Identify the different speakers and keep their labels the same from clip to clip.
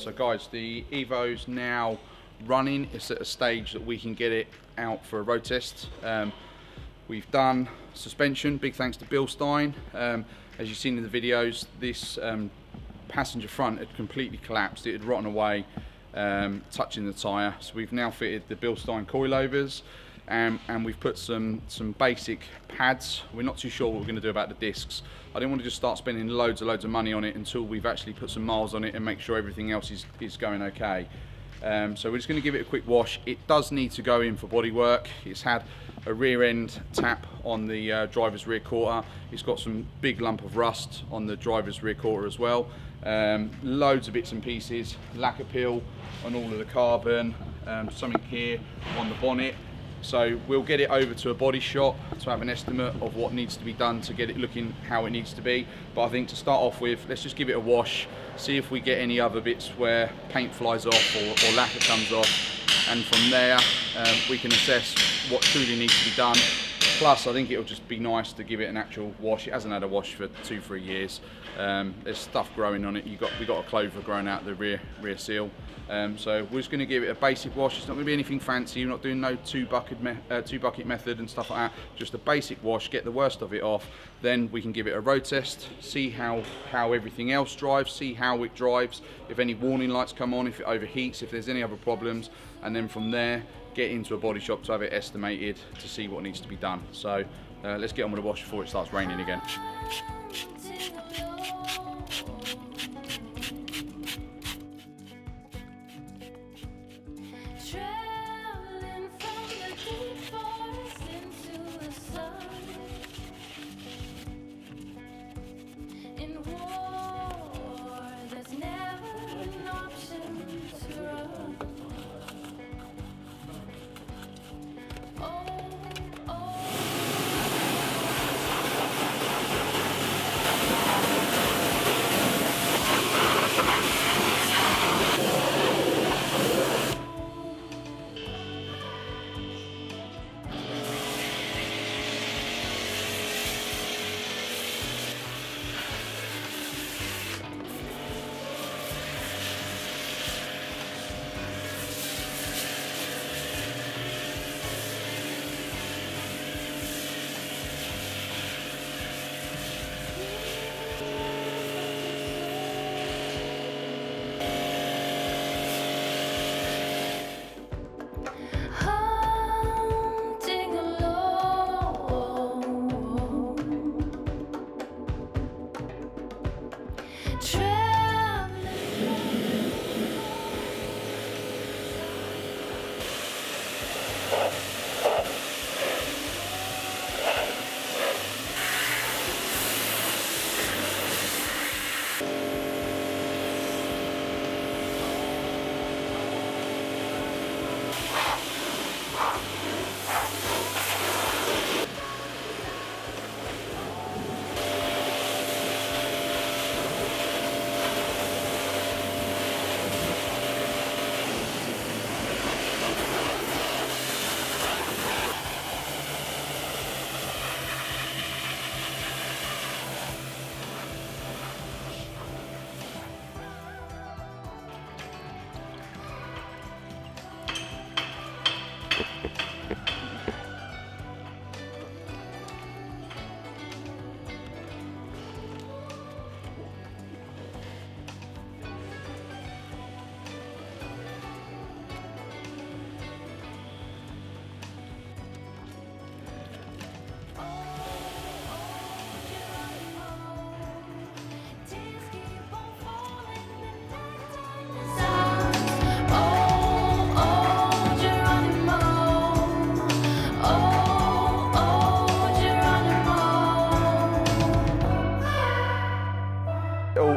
Speaker 1: So guys, the Evo's now running. It's at a stage that we can get it out for a road test. We've done suspension, big thanks to Bill Stein. As you've seen in the videos, this passenger front had completely collapsed. It had rotten away, touching the tyre. So we've now fitted the Bill Stein coilovers, and we've put some basic pads. We're not too sure what we're going to do about the discs. I didn't want to just start spending loads of money on it until we've actually put some miles on it and make sure everything else is going okay. So we're just going to give it a quick wash. It does need to go in for bodywork. It's had a rear end tap on the driver's rear quarter. It's got some big lump of rust on the driver's rear quarter as well. Loads of bits and pieces, lacquer peel on all of the carbon, something here on the bonnet. So we'll get it over to a body shop to have an estimate of what needs to be done to get it looking how it needs to be. But I think to start off with, let's just give it a wash, see if we get any other bits where paint flies off or lacquer comes off, and from there we can assess what truly needs to be done. Plus, I think it'll just be nice to give it an actual wash. It hasn't had a wash for 2-3 years. There's stuff growing on it. We got a clover growing out the rear seal. So we're just going to give it a basic wash. It's not going to be anything fancy. We're not doing no two bucket method and stuff like that. Just a basic wash, get the worst of it off. Then we can give it a road test, see how everything else drives, see how it drives, if any warning lights come on, if it overheats, if there's any other problems, and then from there get into a body shop to have it estimated to see what needs to be done. So let's get on with the wash before it starts raining again.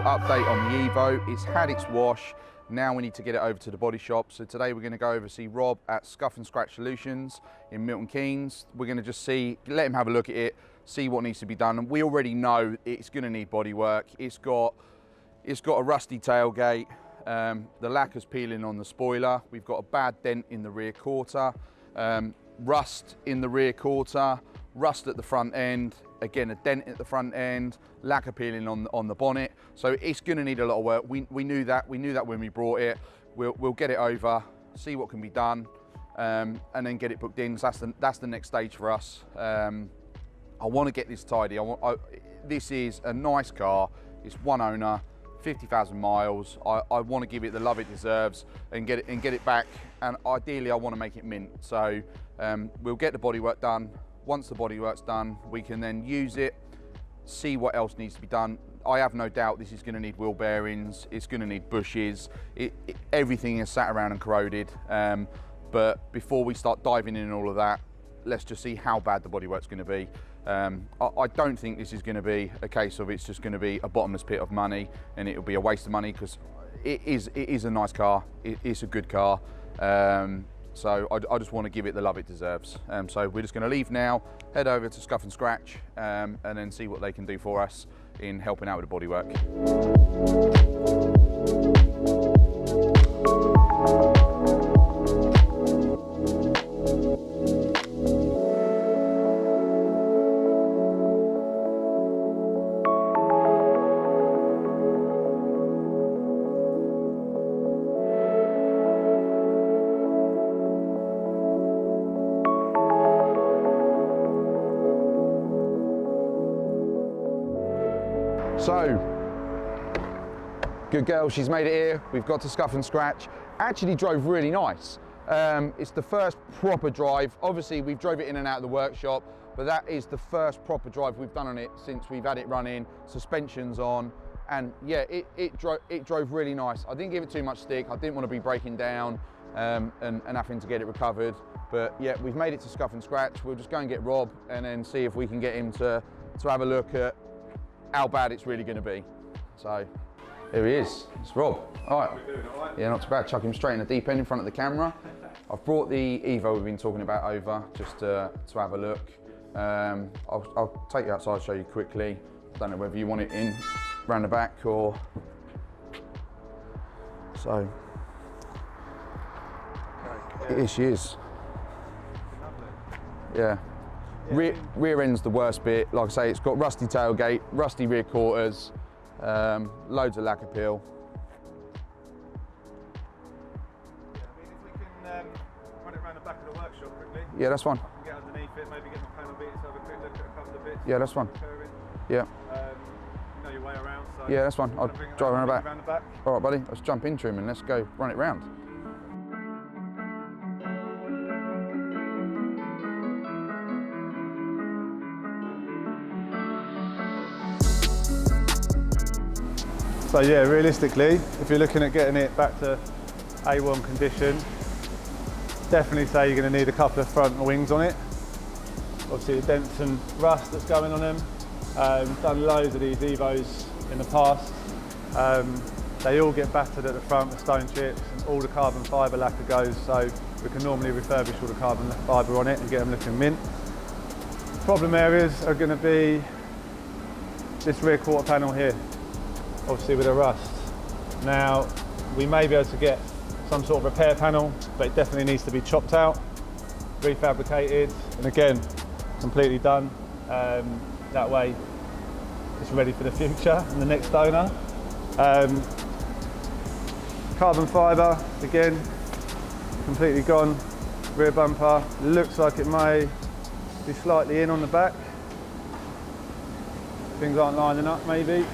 Speaker 1: Update on the Evo. It's had its wash. Now we need to get it over to the body shop. So today we're going to go over see Rob at Scuff and Scratch Solutions in Milton Keynes. We're going to just let him have a look at it, see what needs to be done. And we already know it's going to need body work. It's got a rusty tailgate. The lacquer's peeling on the spoiler. We've got a bad dent in the rear quarter, rust in the rear quarter, rust at the front end. Again, a dent at the front end, lacquer peeling on the bonnet. So it's going to need a lot of work. We knew that when we brought it. We'll get it over, see what can be done, and then get it booked in. So that's the next stage for us. I want to get this tidy. This is a nice car. It's one owner, 50,000 miles. I want to give it the love it deserves and get it back. And ideally, I want to make it mint. So we'll get the bodywork done. Once the bodywork's done, we can then use it, see what else needs to be done. I have no doubt this is going to need wheel bearings. It's going to need bushes. Everything is sat around and corroded. But before we start diving in all of that, let's just see how bad the bodywork's going to be. I don't think this is going to be a case of it's just going to be a bottomless pit of money and it'll be a waste of money, because it is a nice car. It's a good car. So I just want to give it the love it deserves. So we're just going to leave now, head over to Scuff and Scratch, and then see what they can do for us in helping out with the bodywork. So, good girl, she's made it here. We've got to Scuff and Scratch. Actually drove really nice. It's the first proper drive. Obviously, we've drove it in and out of the workshop, but that is the first proper drive we've done on it since we've had it running, suspension's on, and yeah, it drove really nice. I didn't give it too much stick. I didn't want to be breaking down and having to get it recovered. But yeah, we've made it to Scuff and Scratch. We'll just go and get Rob and then see if we can get him to have a look at how bad it's really going to be. So here he is, it's Rob. All right. Yeah, not too bad. Chuck him straight in the deep end in front of the camera. I've brought the EVO we've been talking about over just to have a look. I'll take you outside, show you quickly. I don't know whether you want it in round the back or so. Here she is. Yeah. Rear end's the worst bit. Like I say, it's got rusty tailgate, rusty rear quarters, loads of lacquer peel.
Speaker 2: Yeah, I mean, if we can run it around the back of the workshop quickly.
Speaker 1: Yeah, that's fine.
Speaker 2: I can get underneath it, maybe get my panel beaters, have a quick look at a couple of bits.
Speaker 1: Yeah, that's fine. Yeah.
Speaker 2: You know your way around, so
Speaker 1: yeah, that's fine. I'll drive around the back. All right, buddy. Let's jump into him and let's go run it round.
Speaker 2: So yeah, realistically, if you're looking at getting it back to A1 condition, definitely say you're going to need a couple of front wings on it. Obviously the dents and rust that's going on them. Done loads of these EVOs in the past. They all get battered at the front with stone chips and all the carbon fibre lacquer goes, so we can normally refurbish all the carbon fibre on it and get them looking mint. Problem areas are going to be this rear quarter panel here, obviously with the rust. Now, we may be able to get some sort of repair panel, but it definitely needs to be chopped out, refabricated, and again, completely done. That way, it's ready for the future and the next owner. Carbon fibre, again, completely gone. Rear bumper, looks like it may be slightly in on the back. Things aren't lining up, maybe.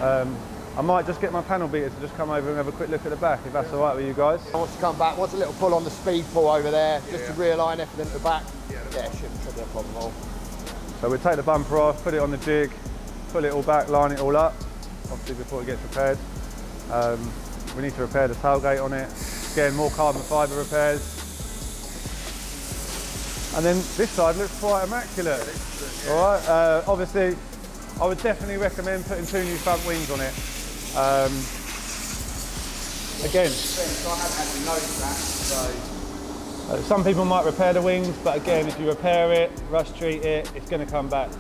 Speaker 2: I might just get my panel beater to just come over and have a quick look at the back, if that's all right with you guys.
Speaker 3: Wants to come back, wants a little pull on the speed pull over there, just to realign everything at the back. Yeah, shouldn't be a problem at all.
Speaker 2: So we'll take the bumper off, put it on the jig, pull it all back, line it all up, obviously before it gets repaired. We need to repair the tailgate on it. Again, more carbon fibre repairs. And then this side looks quite immaculate. All right, obviously, I would definitely recommend putting 2 new front wings on it. Again,
Speaker 1: I haven't actually noticed that, so.
Speaker 2: Some people might repair the wings, but again, if you repair it, rust treat it, it's going to come back.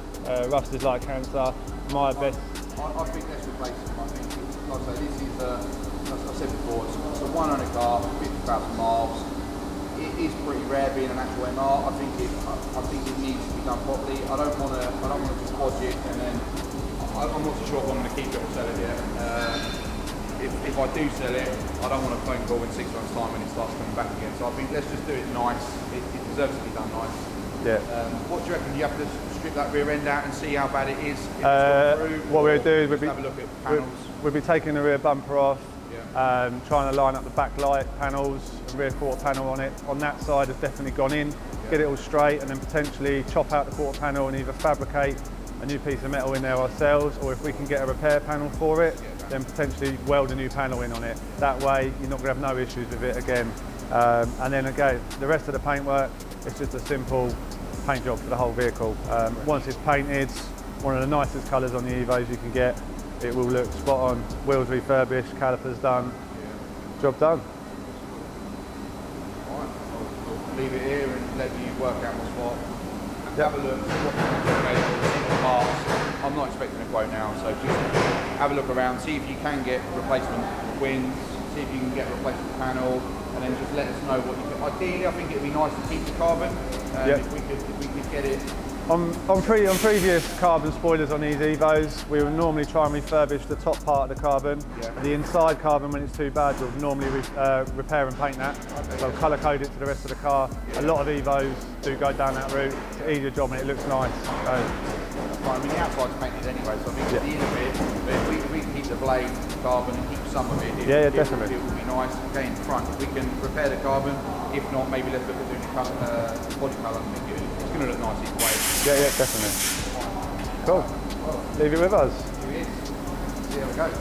Speaker 2: Rust is like cancer. My best.
Speaker 1: I think let's replace it. I think, like I say, this is, as I said before, it's a one-owner car, 50,000 miles. It is pretty rare being an actual MR. I think it needs to be done properly. I don't want to just bodge it and then I'm not so sure if I'm going to keep it or sell it yet. If I do sell it, I don't want a phone call in 6 months' time when it starts coming back again. So I think let's just do it nice. It deserves to be done nice.
Speaker 2: Yeah.
Speaker 1: What do you reckon? You have to strip that rear end out and see how bad it is? If it's gone through,
Speaker 2: what we'll do is
Speaker 1: have a look at panels.
Speaker 2: we'll be taking the rear bumper off,
Speaker 1: Yeah.
Speaker 2: trying to line up the back light panels, and rear quarter panel on it. On that side has definitely gone in, get it all straight, and then potentially chop out the quarter panel and either fabricate a new piece of metal in there ourselves, or if we can get a repair panel for it, then potentially weld a new panel in on it. That way you're not going to have no issues with it again. And then again, the rest of the paintwork, it's just a simple paint job for the whole vehicle. Once it's painted, one of the nicest colours on the EVOs you can get. It will look spot on. Wheels refurbished, calipers done, job done.
Speaker 1: Alright, we'll leave it here and let you work out what's what.
Speaker 2: Yep.
Speaker 1: Have a look, see what's available, see the parts. I'm not expecting a quote now, so just have a look around, see if you can get replacement wings, see if you can get a replacement panel, and then just let us know what you can. Ideally, I think it'd be nice to keep the carbon.
Speaker 2: Yep.
Speaker 1: If we could get it.
Speaker 2: On previous carbon spoilers on these EVOs, we would normally try and refurbish the top part of the carbon.
Speaker 1: Yeah.
Speaker 2: The inside carbon, when it's too bad, we'll normally repair and paint that. So colour code it to the rest of the car.
Speaker 1: Yeah.
Speaker 2: A lot of EVOs do go down that route. It's an easier job and it looks nice.
Speaker 1: I mean, the outside's painted anyway, so I think at the end of it, but if we can keep the blade carbon and keep some of it,
Speaker 2: definitely.
Speaker 1: It will be nice. Okay, in front, if we can repair the carbon, if not, maybe let's look at doing the body colour. I think it's going to look nice either way.
Speaker 2: Yeah, definitely. Cool. Leave it with us.
Speaker 1: Here it is. See how it goes.